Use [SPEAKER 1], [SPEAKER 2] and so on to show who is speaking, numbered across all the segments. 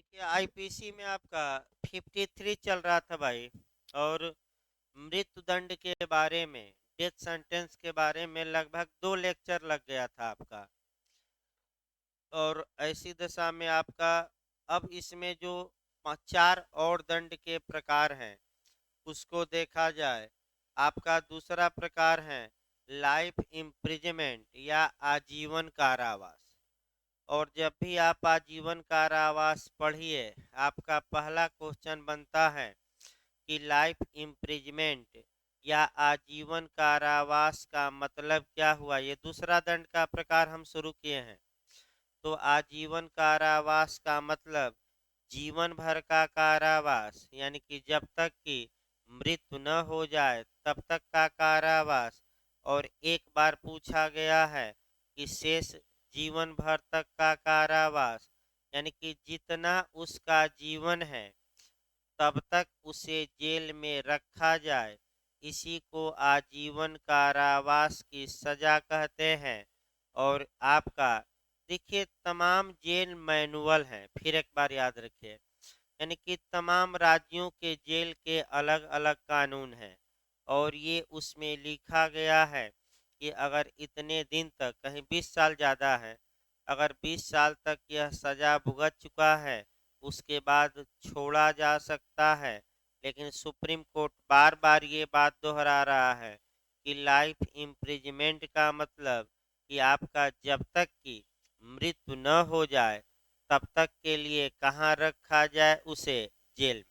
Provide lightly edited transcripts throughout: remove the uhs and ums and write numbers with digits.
[SPEAKER 1] देखिए आईपीसी में आपका 53 चल रहा था भाई। और मृत्यु दंड के बारे में, डेथ सेंटेंस के बारे में लगभग 2 लेक्चर लग गया था आपका। और ऐसी दशा में आपका अब इसमें जो 4 और दंड के प्रकार हैं उसको देखा जाए। आपका दूसरा प्रकार है लाइफ इम्प्रिजमेंट या आजीवन कारावास। और जब भी आप आजीवन कारावास पढ़िए, आपका पहला क्वेश्चन बनता है कि लाइफ इम्प्रिजमेंट या आजीवन कारावास का मतलब क्या हुआ। ये दूसरा दंड का प्रकार हम शुरू किए हैं। तो आजीवन कारावास का मतलब जीवन भर का कारावास, यानी कि जब तक कि मृत्यु न हो जाए तब तक का कारावास। और एक बार पूछा गया है कि शेष जीवन भर तक का कारावास, यानी कि जितना उसका जीवन है तब तक उसे जेल में रखा जाए, इसी को आजीवन कारावास की सजा कहते हैं। और आपका देखिए तमाम जेल मैनुअल हैं, फिर एक बार याद रखिए, यानी कि तमाम राज्यों के जेल के अलग अलग कानून हैं। और ये उसमें लिखा गया है कि अगर इतने दिन तक, कहीं 20 साल ज़्यादा है, अगर 20 साल तक यह सज़ा भुगत चुका है उसके बाद छोड़ा जा सकता है। लेकिन सुप्रीम कोर्ट बार बार ये बात दोहरा रहा है कि लाइफ इम्प्रिजमेंट का मतलब कि आपका जब तक कि मृत्यु न हो जाए तब तक के लिए कहाँ रखा जाए, उसे जेल में।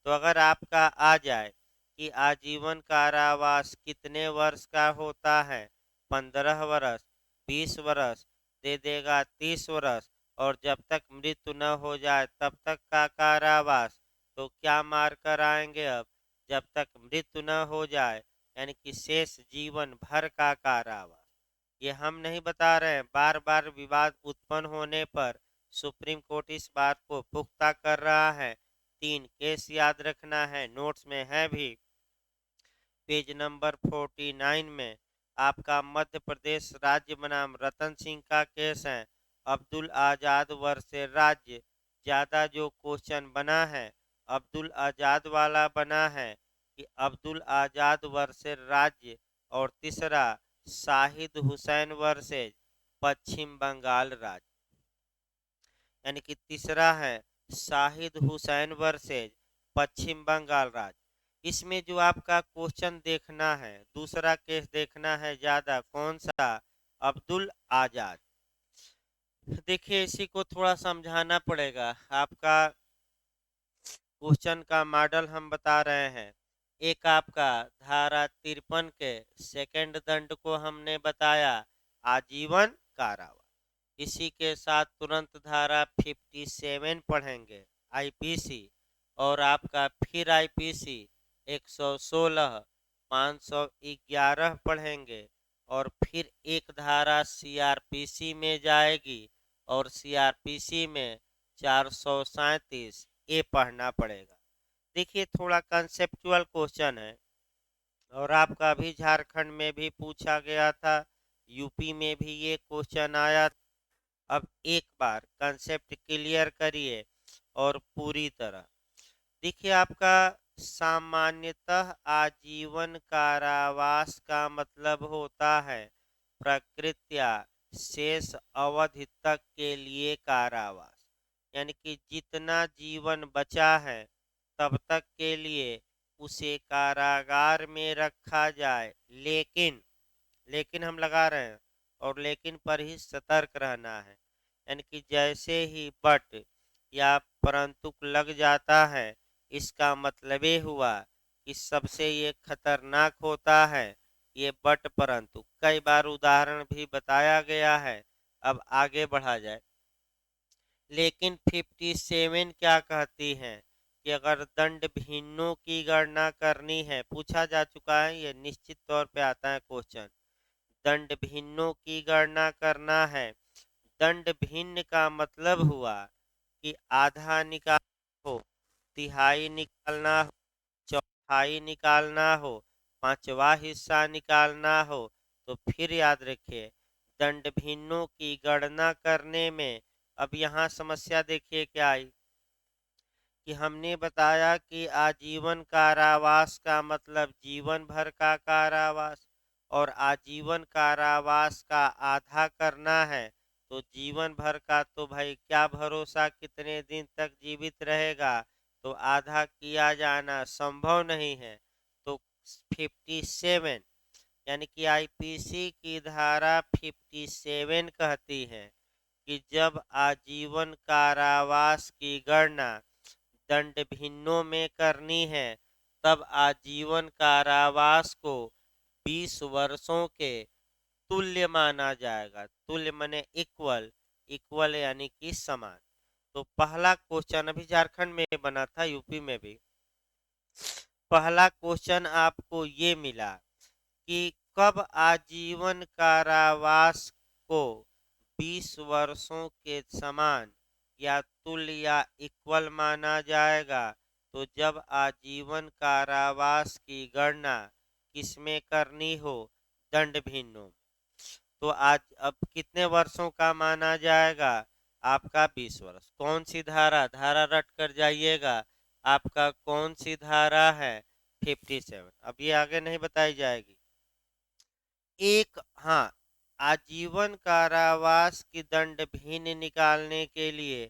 [SPEAKER 1] तो अगर आपका आ जाए कि आजीवन कारावास कितने वर्ष का होता है, 15 वर्ष, 20 वर्ष, दे देगा 30 वर्ष। और जब तक मृत्यु न हो जाए तब तक का कारावास, तो क्या मार कर आएंगे अब, जब तक मृत्यु न हो जाए, यानी कि शेष जीवन भर का कारावास। ये हम नहीं बता रहे हैं, बार बार विवाद उत्पन्न होने पर सुप्रीम कोर्ट इस बात को पुख्ता कर रहा है। 3 केस याद रखना है, नोट्स में है भी, पेज नंबर 49 में। आपका मध्य प्रदेश राज्य बनाम रतन सिंह का केस है, अब्दुल आजाद वर्सेस राज्य। ज़्यादा जो क्वेश्चन बना है अब्दुल आजाद वाला बना है कि अब्दुल आजाद वर्सेस राज्य। और तीसरा शाहिद हुसैन वर्सेस पश्चिम बंगाल राज्य, यानी कि तीसरा है शाहिद हुसैन वर्सेज पश्चिम बंगाल राज्य। इसमें जो आपका क्वेश्चन देखना है, दूसरा केस देखना है ज़्यादा, कौन सा, अब्दुल आज़ाद। देखिए इसी को थोड़ा समझाना पड़ेगा। आपका क्वेश्चन का मॉडल हम बता रहे हैं। एक आपका धारा 53 के सेकंड दंड को हमने बताया आजीवन कारावास। इसी के साथ तुरंत धारा 57 पढ़ेंगे आईपीसी। और आपका फिर आईपीसी 116, 511 पढ़ेंगे। और फिर एक धारा सीआरपीसी में जाएगी और सीआरपीसी में 437 ये पढ़ना पड़ेगा। देखिए थोड़ा कंसेप्चुअल क्वेश्चन है। और आपका भी झारखंड में भी पूछा गया था, यूपी में भी ये क्वेश्चन आया। अब एक बार कंसेप्ट क्लियर करिए और पूरी तरह देखिए। आपका सामान्यतः आजीवन कारावास का मतलब होता है प्रकृत्या शेष अवधि तक के लिए कारावास, यानी कि जितना जीवन बचा है तब तक के लिए उसे कारागार में रखा जाए। लेकिन, लेकिन हम लगा रहे हैं और लेकिन पर ही सतर्क रहना है, यानी कि जैसे ही बट या परंतु लग जाता है इसका मतलब ये हुआ कि सबसे ये खतरनाक होता है ये बट परंतु। कई बार उदाहरण भी बताया गया है। अब आगे बढ़ा जाए। लेकिन 57 क्या कहती है कि अगर दंड भिन्नों की गणना करनी है, पूछा जा चुका है, ये निश्चित तौर पे आता है क्वेश्चन। दंड भिन्नों की गणना करना है। दंड भिन्न का मतलब हुआ कि आधा निकालना हो, तिहाई निकालना हो, चौथाई निकालना हो, पांचवा हिस्सा निकालना हो। तो फिर याद रखिए दंड भिन्नों की गणना करने में, अब यहाँ समस्या देखिए क्या आई। कि हमने बताया कि आजीवन कारावास का मतलब जीवन भर का कारावास, और आजीवन कारावास का आधा करना है तो जीवन भर का तो भाई क्या भरोसा कितने दिन तक जीवित रहेगा, तो आधा किया जाना संभव नहीं है। तो 57 यानी कि आईपीसी की धारा 57 कहती है कि जब आजीवन कारावास की गणना दंड भिन्नों में करनी है तब आजीवन कारावास को 20 वर्षों के तुल्य माना जाएगा। तुल्य माने इक्वल, इक्वल यानी कि समान। तो पहला क्वेश्चन अभी झारखंड में बना था, यूपी में भी पहला क्वेश्चन आपको ये मिला कि कब आजीवन कारावास को 20 वर्षों के समान या तुल्य या इक्वल माना जाएगा, तो जब आजीवन कारावास की गणना किसमें करनी हो, दंड भिन्नों। तो आज अब कितने वर्षों का माना जाएगा, आपका 20 वर्ष। कौन सी धारा, धारा रट कर जाइएगा, आपका कौन सी धारा है, 57। अब ये आगे नहीं बताई जाएगी। एक, हाँ, आजीवन कारावास की दंड भिन्न निकालने के लिए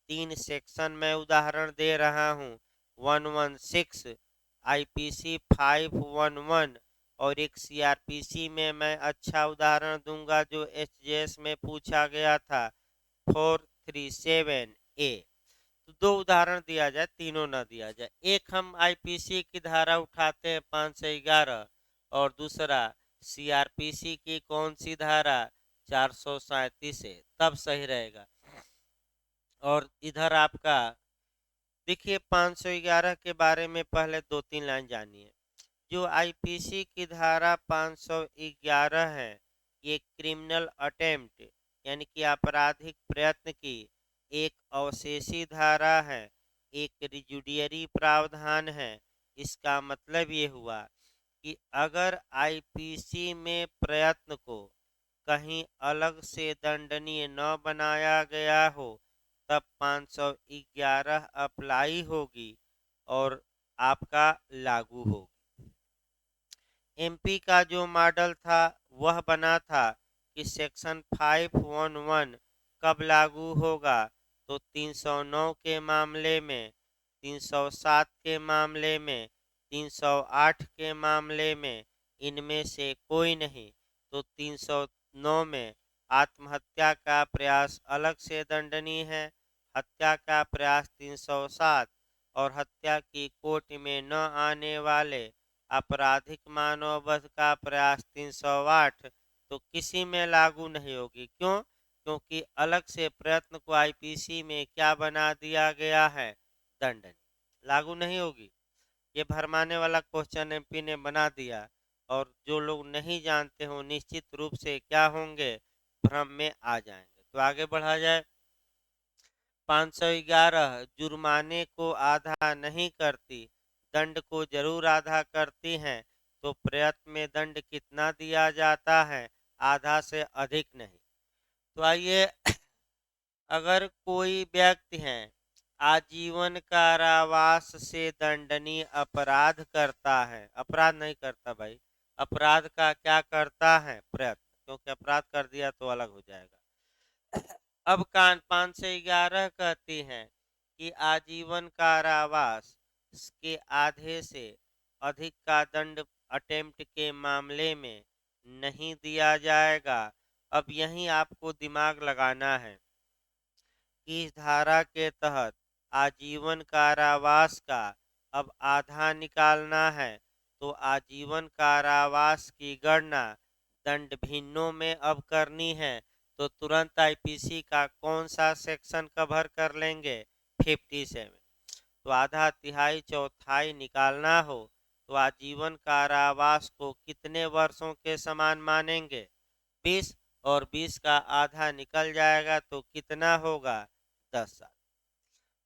[SPEAKER 1] 3 सेक्शन में उदाहरण दे रहा हूँ। 116 आईपीसी 511 और एक सीआरपीसी में मैं अच्छा उदाहरण दूंगा जो एचजेएस में पूछा गया था, 437 ए। तो 2 उदाहरण दिया जाए, तीनों ना दिया जाए। एक हम आईपीसी की धारा उठाते हैं 511, और दूसरा सीआरपीसी की कौन सी धारा, 437 है, तब सही रहेगा। और इधर आपका देखिए 511 के बारे में पहले 2-3 लाइन जानिए। जो आईपीसी की धारा 511 है, ये क्रिमिनल अटेम्प्ट यानी कि आपराधिक प्रयत्न की एक अवशेषी धारा है, एक रिजुडियरी प्रावधान है। इसका मतलब ये हुआ कि अगर आईपीसी में प्रयत्न को कहीं अलग से दंडनीय न बनाया गया हो तब 511 अप्लाई होगी और आपका लागू होगी। एमपी का जो मॉडल था वह बना था कि सेक्शन 511 कब लागू होगा, तो 309 के मामले में, 307 के मामले में, 308 के मामले में, इनमें से कोई नहीं। तो 309 में आत्महत्या का प्रयास अलग से दंडनीय है, हत्या का प्रयास 307, और हत्या की कोर्ट में न आने वाले आपराधिक मानव वध का प्रयास 308 तो किसी में लागू नहीं होगी। क्यों? क्योंकि अलग से प्रयत्न को आईपीसी में क्या बना दिया गया है, दंडनीय, लागू नहीं होगी। ये भरमाने वाला क्वेश्चन एमपी ने बना दिया, और जो लोग नहीं जानते हो निश्चित रूप से क्या होंगे, भ्रम में आ जाएंगे। तो आगे बढ़ा जाए। 511 जुर्माने को आधा नहीं करती, दंड को जरूर आधा करती हैं। तो प्रयत्न में दंड कितना दिया जाता है, आधा से अधिक नहीं। तो आइए अगर कोई व्यक्ति है आजीवन कारावास से दंडनीय अपराध करता है, अपराध नहीं करता भाई, अपराध का क्या करता है, प्रयत्न, क्योंकि अपराध कर दिया तो अलग हो जाएगा। अब कान 511 कहती हैं कि आजीवन कारावास के आधे से अधिक का दंड अटेम्प्ट के मामले में नहीं दिया जाएगा। अब यहीं आपको दिमाग लगाना है कि इस धारा के तहत आजीवन कारावास का अब आधा निकालना है, तो आजीवन कारावास की गणना दंड भिन्नों में अब करनी है। तो तुरंत आईपीसी का कौन सा सेक्शन कवर कर लेंगे, 57। तो आधा तिहाई चौथाई निकालना हो तो आजीवन कारावास को कितने वर्षों के समान मानेंगे, 20, और 20 का आधा निकल जाएगा तो कितना होगा, 10 साल।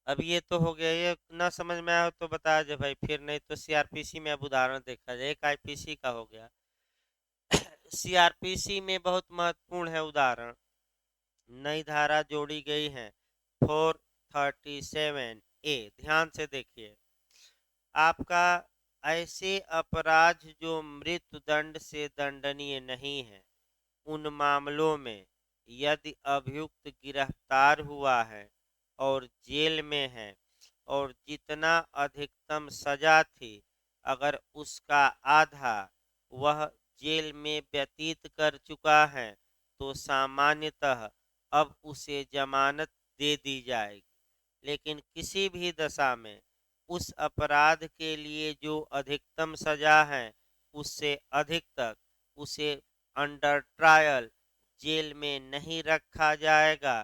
[SPEAKER 1] अब ये तो हो गया, ये ना समझ में आया हो तो बता दे भाई, फिर नहीं तो सीआरपीसी में अब उदाहरण देखा जाए। एक आईपीसी का हो गया, सीआरपीसी में बहुत महत्वपूर्ण है उदाहरण, नई धारा जोड़ी गई है 437 ए, ध्यान से देखिए आपका, ऐसे अपराध जो मृत्यु दंड से दंडनीय नहीं है, उन मामलों में यदि अभियुक्त गिरफ्तार हुआ है और जेल में है और जितना अधिकतम सजा थी अगर उसका आधा वह जेल में व्यतीत कर चुका है तो सामान्यतः अब उसे जमानत दे दी जाएगी। लेकिन किसी भी दशा में उस अपराध के लिए जो अधिकतम सजा है उससे अधिक तक उसे अंडर ट्रायल जेल में नहीं रखा जाएगा।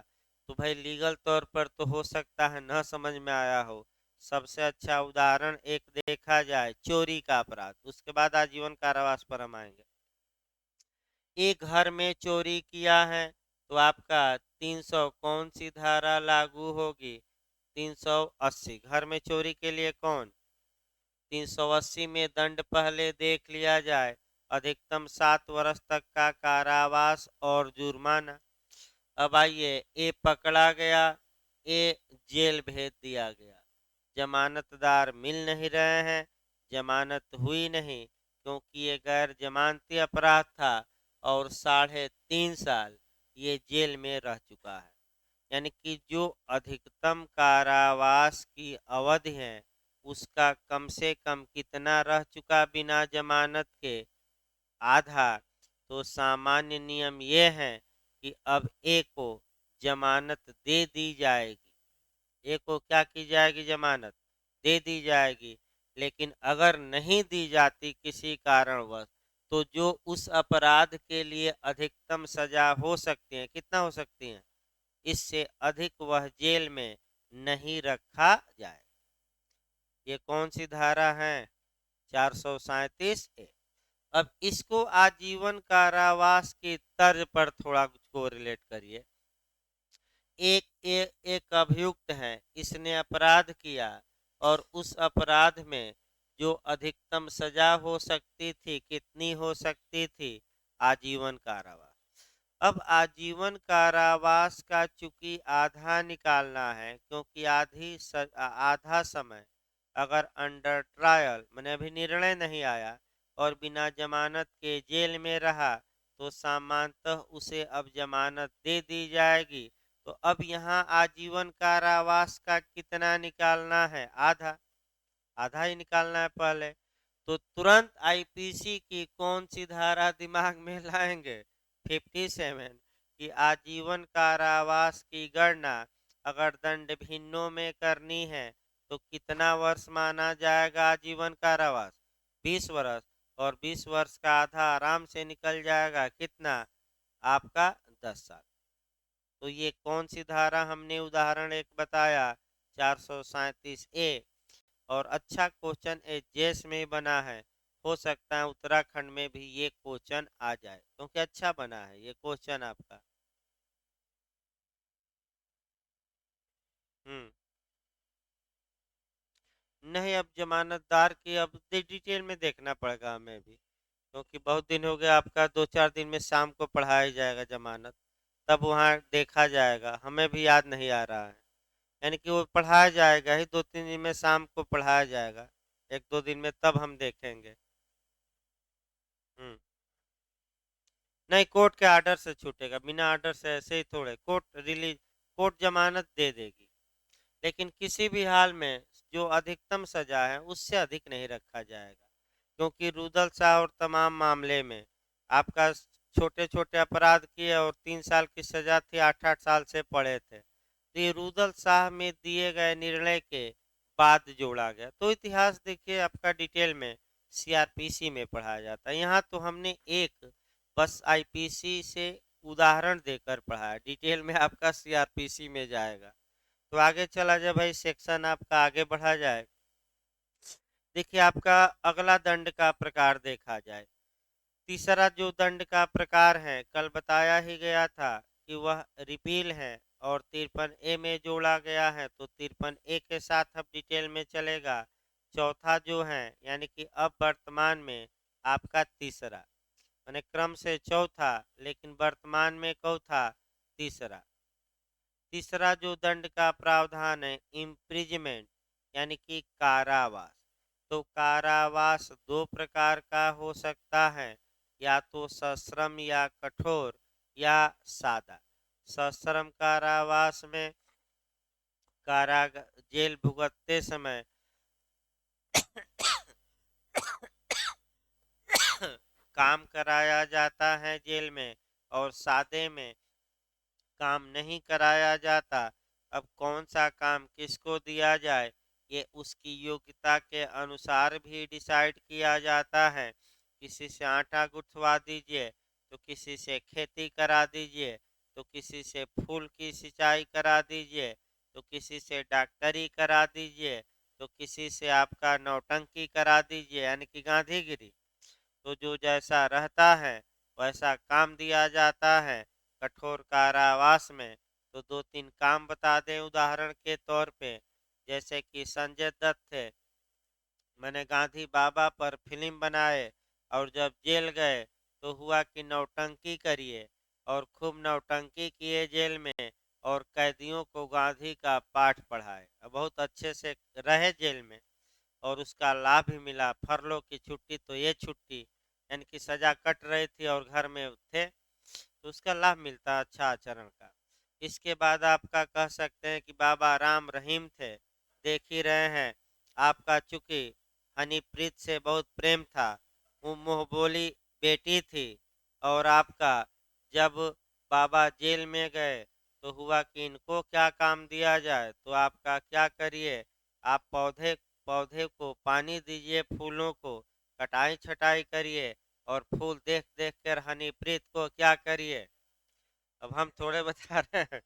[SPEAKER 1] तो भाई लीगल तौर पर तो हो सकता है न समझ में आया हो। सबसे अच्छा उदाहरण एक देखा जाए चोरी का अपराध, उसके बाद आजीवन कारावास पर हम आएंगे। एक घर में चोरी किया है तो आपका 300 कौन सी धारा लागू होगी? 380। घर में चोरी के लिए कौन? 380 में दंड पहले देख लिया जाए, अधिकतम 7 वर्ष तक का कारावास और जुर्माना। अब आइए, ए पकड़ा गया, ए जेल भेज दिया गया, जमानतदार मिल नहीं रहे हैं, जमानत हुई नहीं क्योंकि ये गैर जमानती अपराध था और 3.5 साल ये जेल में रह चुका है। यानी कि जो अधिकतम कारावास की अवधि है उसका कम से कम कितना रह चुका बिना जमानत के? आधा। तो सामान्य नियम ये है कि अब ए को जमानत दे दी जाएगी। ए को क्या की जाएगी? जमानत दे दी जाएगी। लेकिन अगर नहीं दी जाती किसी कारणवश तो जो उस अपराध के लिए अधिकतम सजा हो सकती है, कितना हो सकती है? इससे अधिक वह जेल में नहीं रखा जाए। ये कौन सी धारा है? 437 ए। अब इसको आजीवन कारावास की तर्ज पर थोड़ा कुछ को रिलेट करिए। एक अभियुक्त है, इसने अपराध किया और उस अपराध में जो अधिकतम सजा हो सकती थी कितनी हो सकती थी? आजीवन कारावास। अब आजीवन कारावास का चूंकि आधा निकालना है क्योंकि आधा समय अगर अंडर ट्रायल मैंने अभी निर्णय नहीं आया और बिना जमानत के जेल में रहा तो सामान्यतः उसे अब जमानत दे दी जाएगी। तो अब यहाँ आजीवन कारावास का कितना निकालना है? आधा। आधा ही निकालना है पहले। तो तुरंत आईपीसी की कौन सी धारा दिमाग में लाएंगे? 57 कि आजीवन कारावास की गणना अगर दंड भिन्नों में करनी है तो कितना वर्ष माना जाएगा आजीवन कारावास? 20 वर्ष। और 20 वर्ष का आधा आराम से निकल जाएगा, कितना? आपका 10 साल। तो ये कौन सी धारा हमने उदाहरण एक बताया? 437 ए। और अच्छा क्वेश्चन एजेस में बना है, हो सकता है उत्तराखंड में भी ये क्वेश्चन आ जाए क्योंकि अच्छा बना है ये क्वेश्चन आपका। हम्म। नहीं, अब जमानतदार की अब डिटेल में देखना पड़ेगा हमें भी क्योंकि बहुत दिन हो गया। आपका 2-4 दिन में शाम को पढ़ाया जाएगा जमानत, तब वहाँ देखा जाएगा, हमें भी याद नहीं आ रहा है। यानी कि वो पढ़ाया जाएगा ही 2-3 दिन में, शाम को पढ़ाया जाएगा 1-2 दिन में, तब हम देखेंगे। हम्म। नहीं, कोर्ट के आर्डर से छूटेगा, बिना आर्डर से ऐसे ही थोड़े कोर्ट रिलीज, कोर्ट जमानत दे देगी। लेकिन किसी भी हाल में जो अधिकतम सजा है उससे अधिक नहीं रखा जाएगा क्योंकि रुदल शाह और तमाम मामले में आपका छोटे छोटे अपराध किए और 3 साल की सजा थी, 8-8 साल से पड़े थे। तो ये रुदल शाह में दिए गए निर्णय के बाद जोड़ा गया। तो इतिहास देखिए आपका डिटेल में सीआरपीसी में पढ़ाया जाता है। यहाँ तो हमने एक बस आईपीसी से उदाहरण देकर पढ़ाया, डिटेल में आपका सीआरपीसी में जाएगा। तो आगे चला जाए भाई, सेक्शन आपका आगे बढ़ा जाए। देखिए आपका अगला दंड का प्रकार देखा जाए। तीसरा जो दंड का प्रकार है कल बताया ही गया था कि वह रिपील है और 53 ए में जोड़ा गया है, तो 53 ए के साथ अब डिटेल में चलेगा। चौथा जो है यानी कि अब वर्तमान में आपका तीसरा, मैंने क्रम से चौथा लेकिन वर्तमान में कौथा? तीसरा। तीसरा जो दंड का प्रावधान है इम्प्रिजमेंट, यानी कि कारावास। तो कारावास दो प्रकार का हो सकता है, या तो सश्रम या कठोर या सादा। सश्रम कारावास में कारा जेल भुगतते समय काम कराया जाता है जेल में, और सादे में काम नहीं कराया जाता। अब कौन सा काम किसको दिया जाए, ये उसकी योग्यता के अनुसार भी डिसाइड किया जाता है। किसी से आटा गुथवा दीजिए, तो किसी से खेती करा दीजिए, तो किसी से फूल की सिंचाई करा दीजिए, तो किसी से डॉक्टरी करा दीजिए, तो किसी से आपका नौटंकी करा दीजिए, यानी कि गांधीगिरी। तो जो जैसा रहता है वैसा काम दिया जाता है। कठोर कारावास में तो दो तीन काम बता दें उदाहरण के तौर पे, जैसे कि संजय दत्त थे, मैंने गांधी बाबा पर फिल्म बनाए, और जब जेल गए तो हुआ कि नौटंकी करिए, और खूब नौटंकी किए जेल में, और कैदियों को गांधी का पाठ पढ़ाए, बहुत अच्छे से रहे जेल में, और उसका लाभ भी मिला। फरलो की छुट्टी तो ये छुट्टी, यानी कि सजा कट रही थी और घर में थे, तो उसका लाभ मिलता अच्छा आचरण का। इसके बाद आपका कह सकते हैं कि बाबा राम रहीम थे, देख ही रहे हैं। आपका चूंकि हनीप्रीत से बहुत प्रेम था, वो मुंहबोली बेटी थी, और आपका जब बाबा जेल में गए तो हुआ कि इनको क्या काम दिया जाए, तो आपका क्या करिए, आप पौधे पौधे को पानी दीजिए, फूलों को कटाई छटाई करिए, और फूल देख देख कर हनीप्रीत को क्या करिए। अब हम थोड़े बता रहे हैं,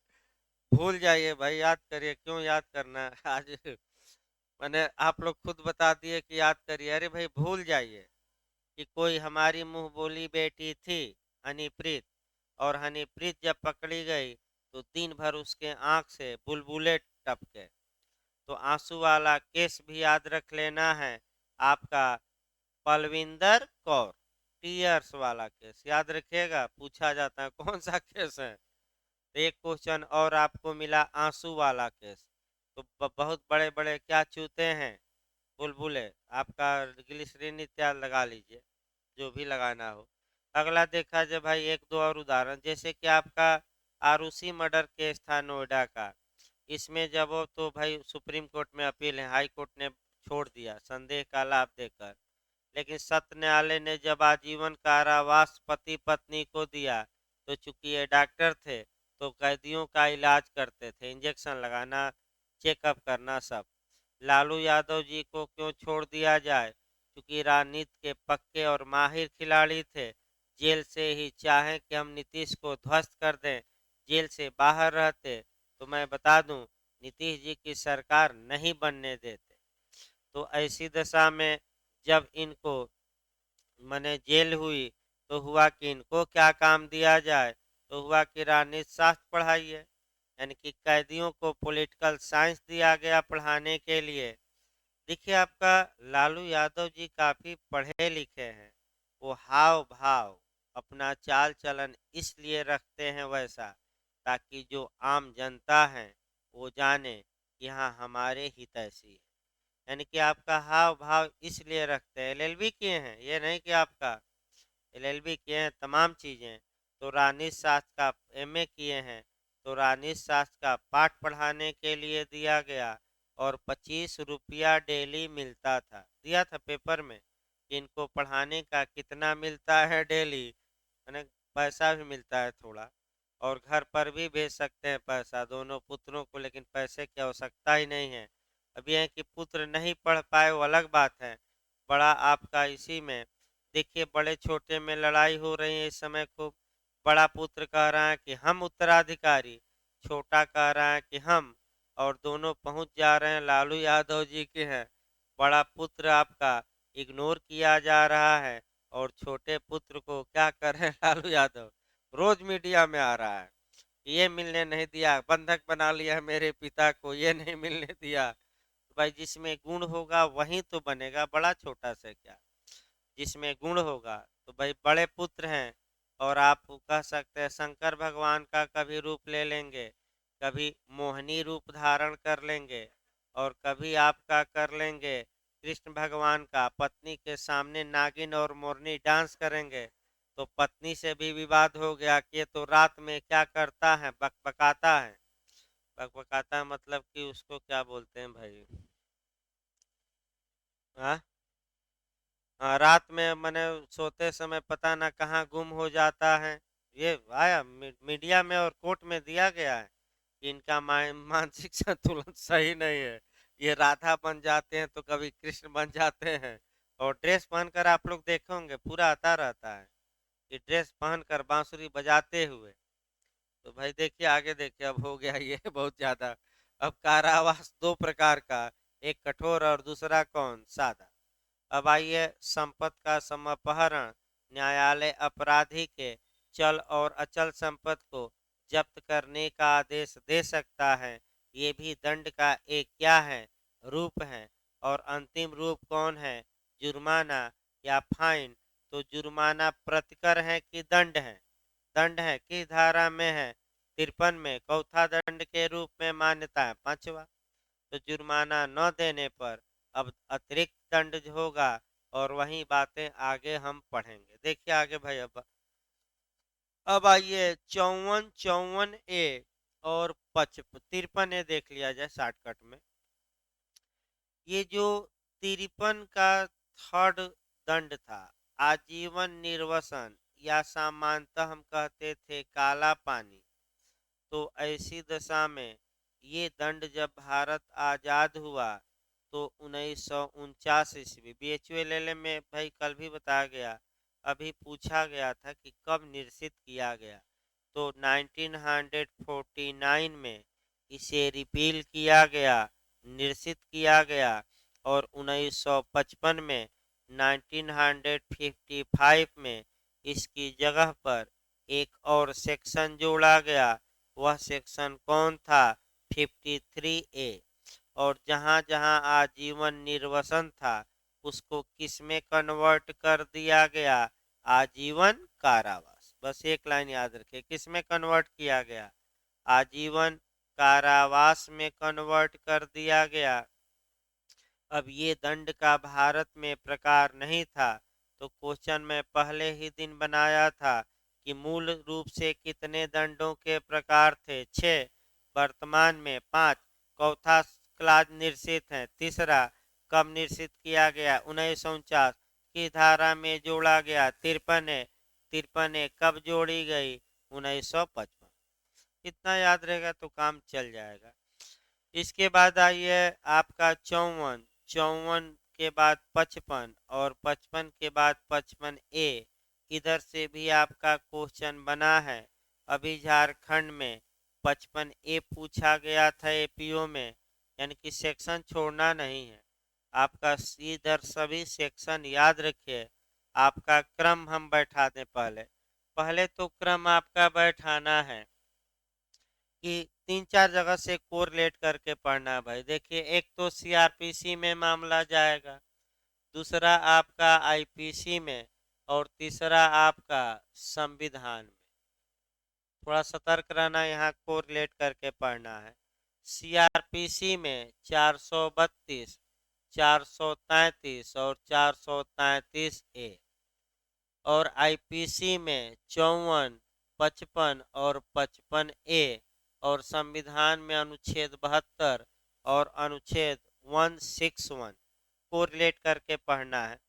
[SPEAKER 1] भूल जाइए भाई, याद करिए, क्यों याद करना है आज। मैंने आप लोग खुद बता दिए कि याद करिए, अरे भाई भूल जाइए कि कोई हमारी मुंह बोली बेटी थी, हनीप्रीत। और हनीप्रीत जब पकड़ी गई तो दिन भर उसके आंख से बुलबुले टपके। तो आंसू वाला केस भी याद रख लेना है आपका, पलविंदर कौर, टीयर्स वाला केस याद रखिएगा, पूछा जाता है कौन सा केस है। एक क्वेश्चन और आपको मिला आंसू वाला केस। तो बहुत बड़े बड़े क्या चूते हैं, बुलबुले, आपका ग्लिसरीन इत्यादि लगा लीजिए, जो भी लगाना हो। अगला देखा जाए भाई एक दो और उदाहरण, जैसे कि आपका आरुषि मर्डर केस था नोएडा का। इसमें जब वो तो भाई सुप्रीम कोर्ट में अपील है, हाई कोर्ट ने छोड़ दिया संदेह का लाभ देकर, लेकिन सत्र न्यायालय ने जब आजीवन कारावास पति पत्नी को दिया, तो चूंकि ये डॉक्टर थे तो कैदियों का इलाज करते थे, इंजेक्शन लगाना, चेकअप करना सब। लालू यादव जी को क्यों छोड़ दिया जाए, क्योंकि राजनीति के पक्के और माहिर खिलाड़ी थे। जेल से ही चाहें कि हम नीतीश को ध्वस्त कर दें, जेल से बाहर रहते तो मैं बता दूं नीतीश जी की सरकार नहीं बनने देते। तो ऐसी दशा में जब इनको मने जेल हुई, तो हुआ कि इनको क्या काम दिया जाए, तो हुआ कि राजनीति शास्त्र पढ़ाइए, यानी कि कैदियों को पॉलिटिकल साइंस दिया गया पढ़ाने के लिए। देखिए आपका लालू यादव जी काफी पढ़े लिखे हैं, वो हाव भाव अपना चाल चलन इसलिए रखते हैं वैसा, ताकि जो आम जनता है वो जाने कि हाँ हमारे हितैषी है। यानी कि आपका हाव भाव इसलिए रखते हैं, एलएलबी किए हैं, ये नहीं कि आपका एलएलबी किए हैं तमाम चीज़ें, तो राजनीति शास्त्र का एमए किए हैं, तो राजनीति शास्त्र का पाठ पढ़ाने के लिए दिया गया, और 25 रुपया डेली मिलता था, दिया था पेपर में कि इनको पढ़ाने का कितना मिलता है डेली, मैंने पैसा भी मिलता है थोड़ा, और घर पर भी भेज सकते हैं पैसा दोनों पुत्रों को, लेकिन पैसे की आवश्यकता ही नहीं है। अब यह है कि पुत्र नहीं पढ़ पाए वो अलग बात है। बड़ा आपका इसी में देखिए, बड़े छोटे में लड़ाई हो रही है इस समय खूब। बड़ा पुत्र कह रहा है कि हम उत्तराधिकारी, छोटा कह रहा है कि हम, और दोनों पहुंच जा रहे हैं लालू यादव जी के हैं। बड़ा पुत्र आपका इग्नोर किया जा रहा है, और छोटे पुत्र को क्या कर रहे हैं लालू यादव, रोज मीडिया में आ रहा है, ये मिलने नहीं दिया, बंधक बना लिया है मेरे पिता को, ये नहीं मिलने दिया। तो भाई जिसमें गुण होगा वही तो बनेगा, बड़ा छोटा से क्या, जिसमें गुण होगा। तो भाई बड़े पुत्र हैं, और आप कह सकते हैं शंकर भगवान का कभी रूप ले लेंगे, कभी मोहिनी रूप धारण कर लेंगे और कभी आपका कर लेंगे कृष्ण भगवान का पत्नी के सामने नागिन और मोरनी डांस करेंगे। तो पत्नी से भी विवाद हो गया कि ये तो रात में क्या करता है, बकबकाता है। बकबकाता है मतलब कि उसको क्या बोलते हैं भाई? हाँ, हाँ, रात में मैंने सोते समय पता ना कहाँ गुम हो जाता है। ये आया मीडिया में और कोर्ट में दिया गया है कि इनका मानसिक संतुलन सही नहीं है। ये राधा बन जाते हैं तो कभी कृष्ण बन जाते हैं। और ड्रेस पहनकर आप लोग देखे होंगे पूरा आता रहता है कि ड्रेस पहनकर बांसुरी बजाते हुए। तो भाई देखिए आगे देखिए, अब हो गया ये बहुत ज्यादा। अब कारावास दो प्रकार का, एक कठोर और दूसरा कौन, सादा। अब आइए, संपत्ति का समापहरण। न्यायालय अपराधी के चल और अचल संपत्ति को जब्त करने का आदेश दे सकता है। ये भी दंड का एक क्या है, रूप है। और अंतिम रूप कौन है, जुर्माना या फाइन। तो जुर्माना प्रतिकर है कि दंड है? दंड है, किस धारा में है? 53 में। चौथा दंड के रूप में मान्यता है, पांचवा। तो जुर्माना न देने पर अब अतिरिक्त दंड होगा। और वही बातें आगे हम पढ़ेंगे। देखिए आगे भाई, अब आइए 54 54 ए और 53 53 ए देख लिया जाए शॉर्टकट में। ये जो 53 का थर्ड दंड था, आजीवन निर्वसन या सामान्यतः हम कहते थे काला पानी। तो ऐसी दशा में ये दंड जब भारत आज़ाद हुआ तो 1949 ईस्वी, BHULL में भाई कल भी बताया गया, अभी पूछा गया था कि कब निरसित किया गया। तो 1949 में इसे रिपील किया गया, निरसित किया गया। और 1955 में, 1955 में इसकी जगह पर एक और सेक्शन जोड़ा गया। वह सेक्शन कौन था, 53 ए। और जहां जहां आजीवन निर्वसन था उसको किस में कन्वर्ट कर दिया गया, आजीवन कारावास। बस एक लाइन याद रखिए, किस में कन्वर्ट किया गया, आजीवन कारावास में कन्वर्ट कर दिया गया। अब ये दंड का भारत में प्रकार नहीं था। तो क्वेश्चन में पहले ही दिन बनाया था कि मूल रूप से कितने दंडों के प्रकार थे, 6। वर्तमान में 5। चौथा क्लास निश्चित है। तीसरा कब निश्चित किया गया, 1949 की धारा में जोड़ा गया। 53 कब जोड़ी गई, 1955। इतना याद रहेगा तो काम चल जाएगा। इसके बाद आइए आपका 54, 54 के बाद 55 और 55 के बाद 55 ए। इधर से भी आपका क्वेश्चन बना है। अभी झारखंड में 55 ए पूछा गया था एपीओ में, यानी कि सेक्शन छोड़ना नहीं है आपका। इधर सभी सेक्शन याद रखिए। आपका क्रम हम बैठा दें, पहले पहले तो क्रम आपका बैठाना है कि 3 4 जगह से कोरिलेट करके पढ़ना है भाई। देखिए, एक तो सीआरपीसी में मामला जाएगा, दूसरा आपका आईपीसी में, और तीसरा आपका संविधान में। थोड़ा सतर्क रहना, यहाँ कोरिलेट करके पढ़ना है। सीआरपीसी में 432, 433 और 433 ए। और आईपीसी में 54, 55 और 55 ए। और संविधान में अनुच्छेद 72 और अनुच्छेद 161 को रिलेट करके पढ़ना है।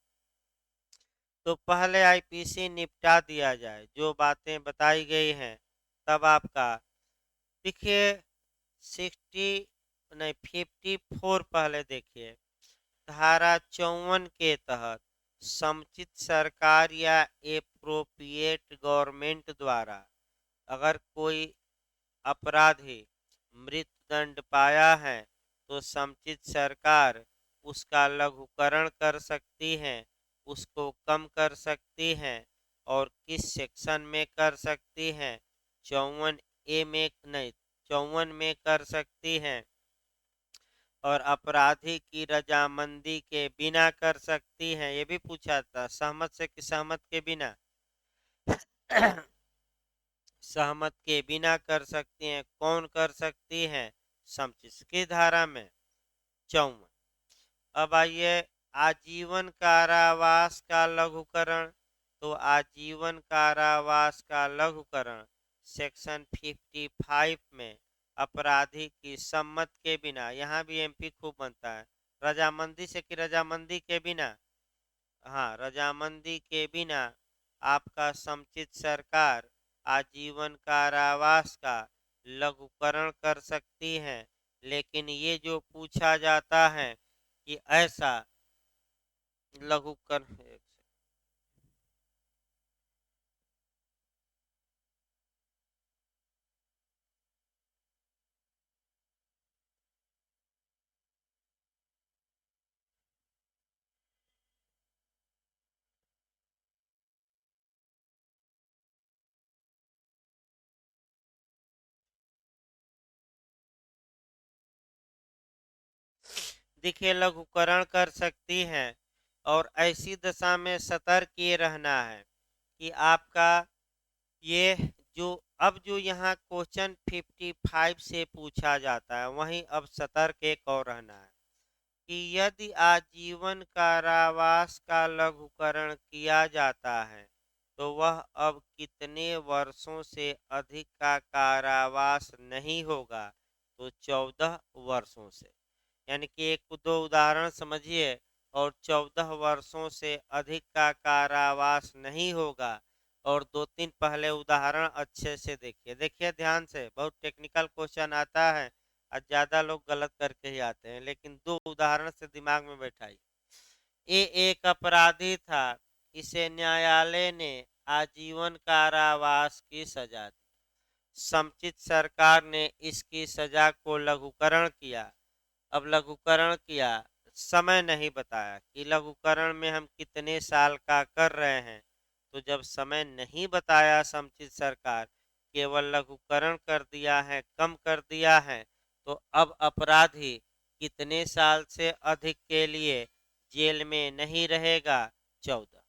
[SPEAKER 1] तो पहले आईपीसी निपटा दिया जाए, जो बातें बताई गई हैं। तब आपका देखिए 60 नहीं 54 पहले देखिए। धारा 54 के तहत समुचित सरकार या एप्रोप्रिएट गवर्नमेंट द्वारा अगर कोई अपराधी मृत्युदंड पाया है तो समुचित सरकार उसका लघुकरण कर सकती है, उसको कम कर सकती है। और किस सेक्शन में कर सकती है, 54 ए में नहीं, 54 में कर सकती है। और अपराधी की रजामंदी के बिना कर सकती हैं, ये भी पूछा था, सहमत से कि सहमत के बिना। सहमत के बिना कर सकती हैं। कौन कर सकती हैं? समचित्त की धारा में। 54। अब आइए, आजीवन कारावास का लघुकरण। तो आजीवन कारावास का लघुकरण सेक्शन 55 में अपराधी की सम्मत के बिना, यहाँ भी एमपी खूब बनता है, रजामंदी से कि रजामंदी के बिना, हाँ रजामंदी के बिना आपका समुचित सरकार आजीवन कारावास का लघुकरण कर सकती है। लेकिन ये जो पूछा जाता है कि ऐसा लघुकरण, देखिए लघुकरण कर सकती हैं और ऐसी दशा में सतर्क ये रहना है कि आपका ये जो अब जो यहाँ क्वेश्चन 55 से पूछा जाता है, वहीं अब सतर्क एक और रहना है कि यदि आजीवन कारावास का लघुकरण किया जाता है तो वह अब कितने वर्षों से अधिक का कारावास नहीं होगा? तो 14 वर्षों से। यानी कि एक दो उदाहरण समझिए, और 14 वर्षों से अधिक का कारावास नहीं होगा। और दो तीन पहले उदाहरण अच्छे से देखिए, देखिए ध्यान से, बहुत टेक्निकल क्वेश्चन आता है और ज़्यादा लोग गलत करके ही आते हैं, लेकिन दो उदाहरण से दिमाग में बैठाइए। ये एक अपराधी था, इसे न्यायालय ने आजीवन कारावास की सजा दी। समुचित सरकार ने इसकी सजा को लघुकरण किया। अब लघुकरण किया, समय नहीं बताया कि लघुकरण में हम कितने साल का कर रहे हैं। तो जब समय नहीं बताया समुचित सरकार, केवल लघुकरण कर दिया है, कम कर दिया है, तो अब अपराधी कितने साल से अधिक के लिए जेल में नहीं रहेगा? 14।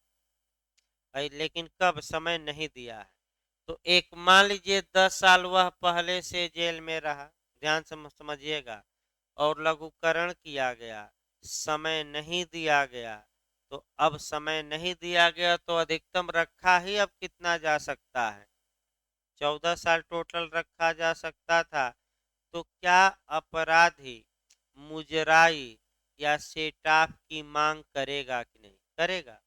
[SPEAKER 1] लेकिन कब, समय नहीं दिया है। तो एक मान लीजिए 10 साल वह पहले से जेल में रहा, ध्यान से समझिएगा, और लघुकरण किया गया, समय नहीं दिया गया। तो अब समय नहीं दिया गया तो अधिकतम रखा ही अब कितना जा सकता है? 14 साल टोटल रखा जा सकता था। तो क्या अपराधी मुजराई या सेटाफ की मांग करेगा कि नहीं करेगा?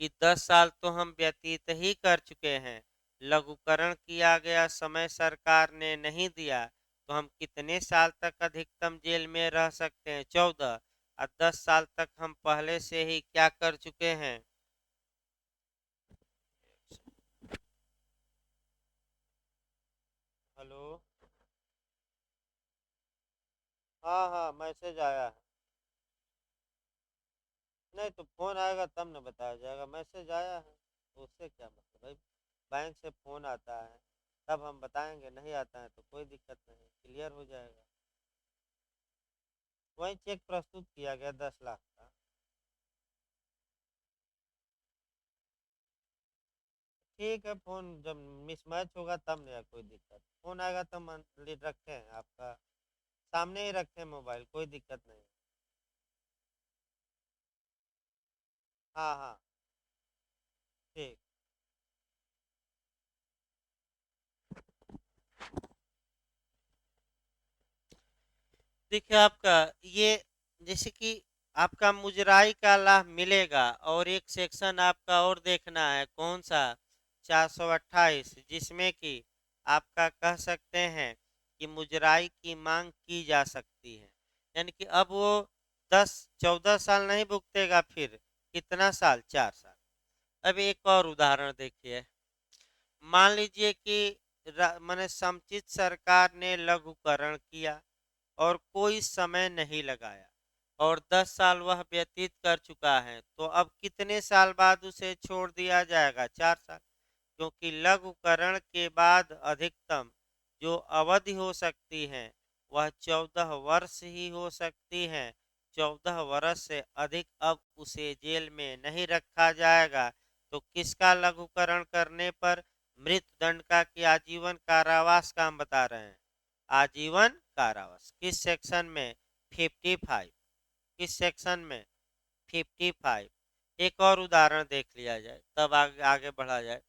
[SPEAKER 1] कि 10 साल तो हम व्यतीत ही कर चुके हैं, लघुकरण किया गया, समय सरकार ने नहीं दिया, तो हम कितने साल तक अधिकतम जेल में रह सकते हैं? 14। और 10 साल तक हम पहले से ही क्या कर चुके हैं? हेलो। हाँ हाँ, मैसेज आया है। नहीं तो फोन आएगा तब न बताया जाएगा, मैसेज आया है तो उससे क्या मतलब भाई। बैंक से फोन आता है तब हम बताएंगे, नहीं आता है तो कोई दिक्कत नहीं, क्लियर हो जाएगा। वही चेक प्रस्तुत किया गया 10 लाख का। ठीक है, फोन जब मिसमैच होगा तब नहीं कोई दिक्कत, फोन आएगा तब रखे हैं आपका, सामने ही रखे हैं मोबाइल, कोई दिक्कत नहीं। हाँ हाँ, ठीक। देखिए आपका ये, जैसे कि आपका मुजराई का लाभ मिलेगा, और एक सेक्शन आपका और देखना है, कौन सा? 428, जिसमें कि आपका कह सकते हैं कि मुजराई की मांग की जा सकती है। यानी कि अब वो 14 साल नहीं भुगतेगा, फिर कितना साल? 4 साल। अब एक और उदाहरण देखिए, मान लीजिए कि माने समुचित सरकार ने लघुकरण किया और कोई समय नहीं लगाया, और 10 साल वह व्यतीत कर चुका है, तो अब कितने साल बाद उसे छोड़ दिया जाएगा? 4 साल। क्योंकि लघुकरण के बाद अधिकतम जो अवधि हो सकती है वह 14 वर्ष ही हो सकती है। 14 वर्ष से अधिक अब उसे जेल में नहीं रखा जाएगा। तो किसका लघुकरण करने पर? मृत्युदंड का कि आजीवन कारावास का हम बता रहे हैं। आजीवन कारावास किस सेक्शन में? 55। किस सेक्शन में? 55। एक और उदाहरण देख लिया जाए तब आगे आगे बढ़ा जाए।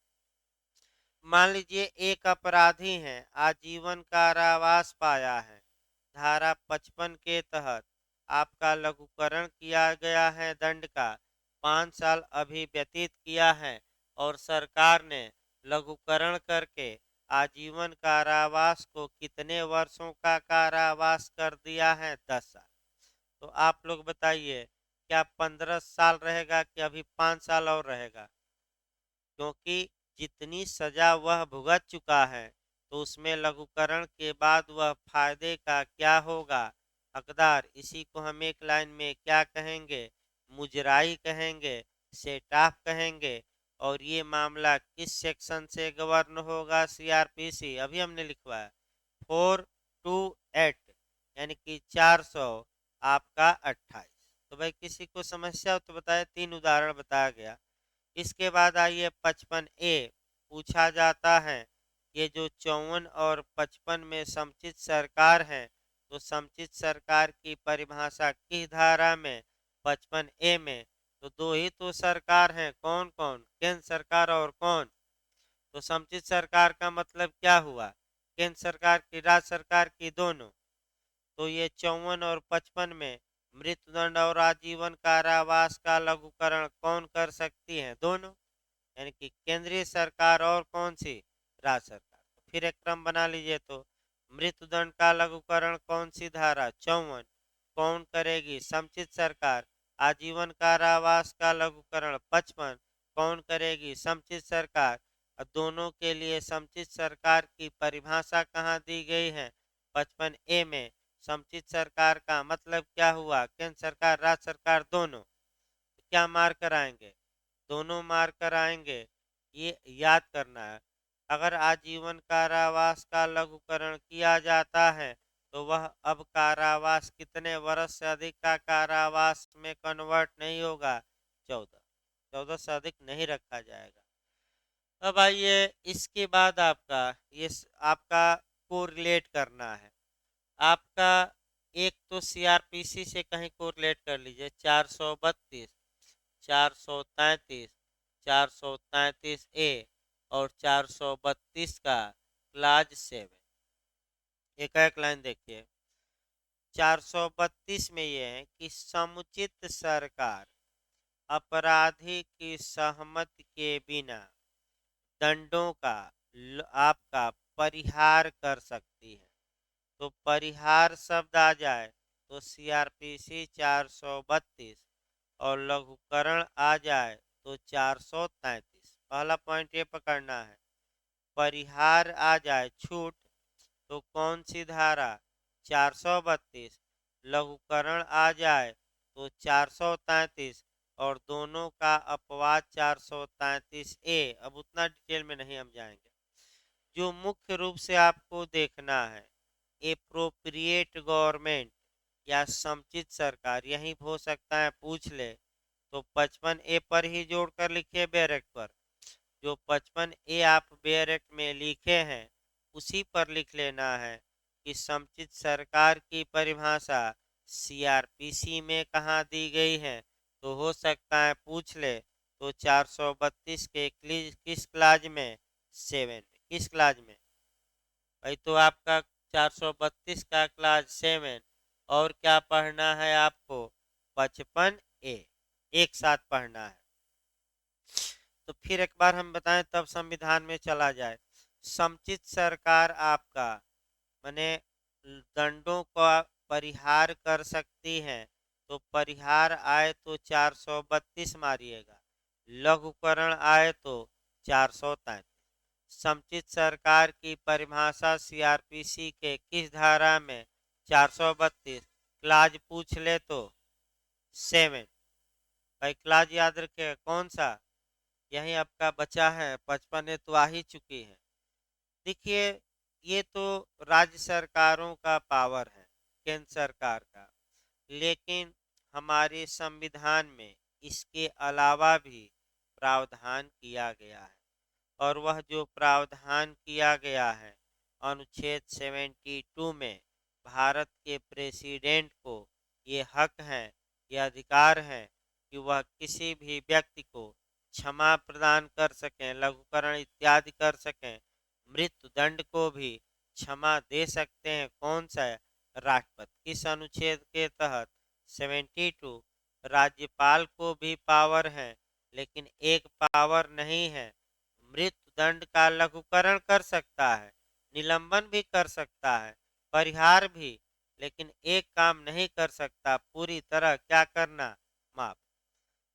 [SPEAKER 1] मान लीजिए एक अपराधी है, आजीवन कारावास पाया है, धारा 55 के तहत आपका लघुकरण किया गया है, दंड का 5 साल अभी व्यतीत किया है और सरकार ने लघुकरण करके आजीवन कारावास को कितने वर्षों का कारावास कर दिया है? 10 साल। तो आप लोग बताइए, क्या 15 साल रहेगा कि अभी 5 साल और रहेगा? क्योंकि जितनी सजा वह भुगत चुका है तो उसमें लघुकरण के बाद वह फायदे का क्या होगा? हकदार। इसी को हम एक लाइन में क्या कहेंगे? मुजराई कहेंगे, सेट ऑफ कहेंगे। और ये मामला किस सेक्शन से गवर्न होगा? सीआरपीसी। अभी हमने लिखवाया 428 यानी कि 400 आपका 28। तो भाई किसी को समस्या हो तो बताए, 3 उदाहरण बताया गया। इसके बाद आइए 55A पूछा जाता है, ये जो 54 और 55 में समुचित सरकार है, तो समुचित सरकार की परिभाषा किस धारा में? 55A में। तो दो ही तो सरकार हैं, कौन कौन? केंद्र सरकार और कौन? तो समुचित सरकार का मतलब क्या हुआ? केंद्र सरकार की, राज्य सरकार की, दोनों। तो ये 54 और 55 में मृत्युदंड और आजीवन कारावास का लघुकरण कौन कर सकती है? दोनों, यानी कि केंद्रीय सरकार और कौन सी? राज्य सरकार। तो फिर एक क्रम बना लीजिए। तो मृत्युदंड का लघुकरण कौन सी धारा? 54 कौन करेगी? समुचित सरकार। आजीवन कारावास का लघुकरण 55 कौन करेगी? समुचित सरकार। और दोनों के लिए समुचित सरकार की परिभाषा कहाँ दी गई है? 55A में। समुचित सरकार का मतलब क्या हुआ? केंद्र सरकार, राज्य सरकार, दोनों। तो क्या मार कर आएंगे? दोनों मार कर आएंगे। ये याद करना है। अगर आजीवन कारावास का लघुकरण किया जाता है तो वह अब कारावास कितने वर्ष से अधिक का कारावास में कन्वर्ट नहीं होगा? 14। 14 से अधिक नहीं रखा जाएगा। अब आइए इसके बाद आपका आपका कोरिलेट करना है। आपका एक तो सीआरपीसी से कहीं कोरिलेट कर लीजिए। 432, 433, 433A और 432 का क्लाज 7। एक एक लाइन देखिए। 432 में ये है कि समुचित सरकार अपराधी की सहमति के बिना दंडों का आपका परिहार कर सकती है। तो परिहार शब्द आ जाए तो सीआरपीसी 432 और लघुकरण आ जाए तो 433। पहला पॉइंट ये पकड़ना है। परिहार आ जाए, छूट, तो कौन सी धारा? 432। लघुकरण आ जाए तो 433 और दोनों का अपवाद 433A। अब उतना डिटेल में नहीं हम जाएंगे। जो मुख्य रूप से आपको देखना है, एप्रोप्रिएट गवर्नमेंट या समुचित सरकार, यही हो सकता है पूछ ले। तो 55A पर ही जोड़कर लिखिए बेयरेक्ट पर। जो 55A आप बेयरेक्ट में लिखे हैं उसी पर लिख लेना है कि समुचित सरकार की परिभाषा सीआरपीसी में कहाँ दी गई है। तो हो सकता है पूछ ले। तो 432 के किस क्लाज में? 7 में। किस क्लाज में भाई? तो आपका 432 का क्लास 7। और क्या पढ़ना है आपको? 55A एक साथ पढ़ना है। तो फिर एक बार हम बताएं तब संविधान में चला जाए। समुचित सरकार आपका माने दंडों का परिहार कर सकती है। तो परिहार आए तो 432 मारिएगा, लघुकरण आए तो 433। समुचित सरकार की परिभाषा सीआरपीसी के किस धारा में? 432। क्लाज पूछ ले तो 7। भाई क्लाज याद रखे कौन सा? यही आपका बचा है। 55 तो आ ही चुकी है। देखिए, ये तो राज्य सरकारों का पावर है, केंद्र सरकार का। लेकिन हमारे संविधान में इसके अलावा भी प्रावधान किया गया है। और वह जो प्रावधान किया गया है अनुच्छेद 72 में, भारत के प्रेसिडेंट को ये हक है, ये अधिकार है कि वह किसी भी व्यक्ति को क्षमा प्रदान कर सकें, लघुकरण इत्यादि कर सकें। मृत्यु दंड को भी क्षमा दे सकते हैं। कौन सा है? राष्ट्रपति। किस अनुच्छेद के तहत? 72। राज्यपाल को भी पावर है, लेकिन एक पावर नहीं है। मृत्यु दंड का लघुकरण कर सकता है, निलंबन भी कर सकता है, परिहार भी, लेकिन एक काम नहीं कर सकता, पूरी तरह क्या करना? माफ।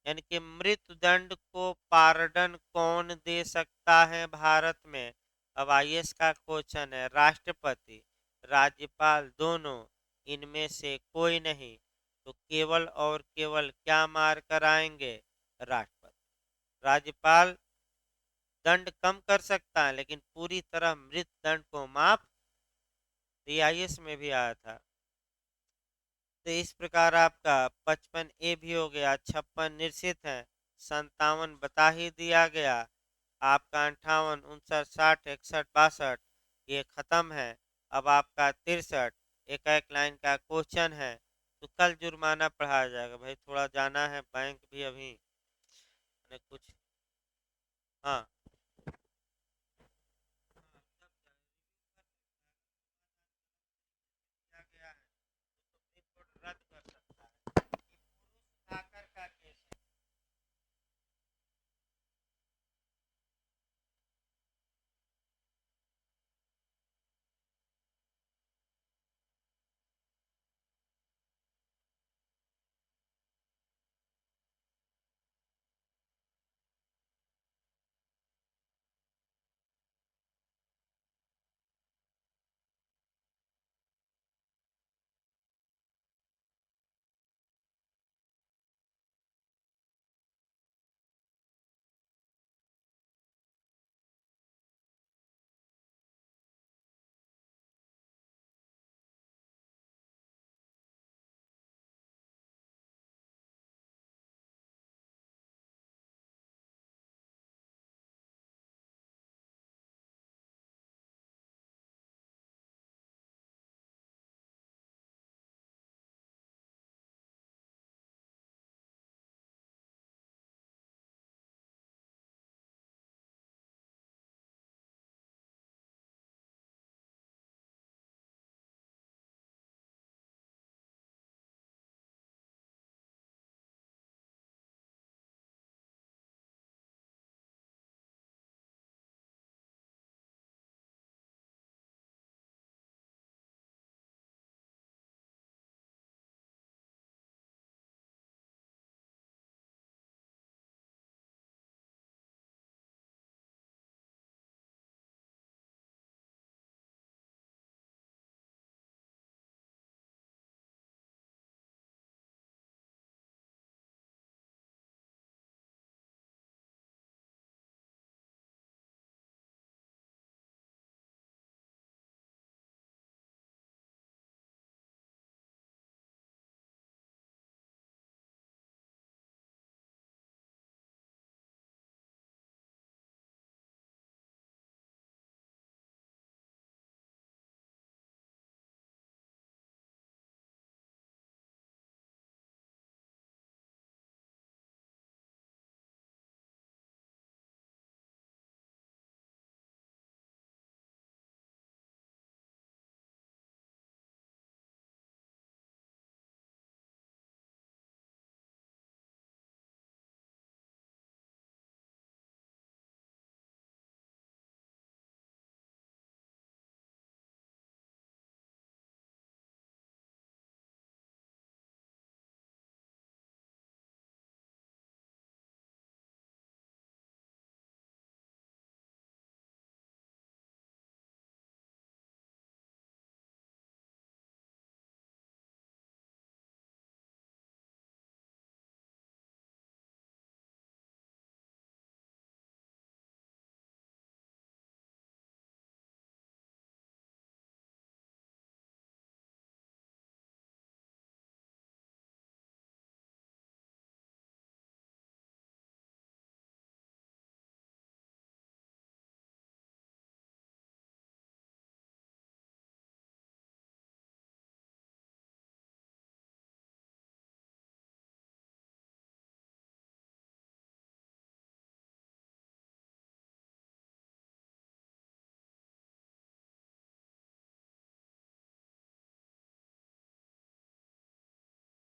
[SPEAKER 1] यानी कि मृत्यु दंड को पार्डन कौन दे सकता है भारत में? अब आईएएस का क्वेश्चन है। राष्ट्रपति, राज्यपाल, दोनों, इनमें से कोई नहीं। तो केवल और केवल क्या मार कर आएंगे? राष्ट्रपति। राज्यपाल दंड कम कर सकता है, लेकिन पूरी तरह मृत्यु दंड को माफ। आईएएस में भी आया था। तो इस प्रकार आपका 55 भी हो गया, 56 निश्चित है, 57 बता ही दिया गया, आपका 58, 59, 60, 61, 62 ये खत्म है। अब आपका 63 एक एक लाइन का क्वेश्चन है। तो कल जुर्माना पढ़ाया जाएगा भाई, थोड़ा जाना है बैंक भी अभी, कुछ। हाँ।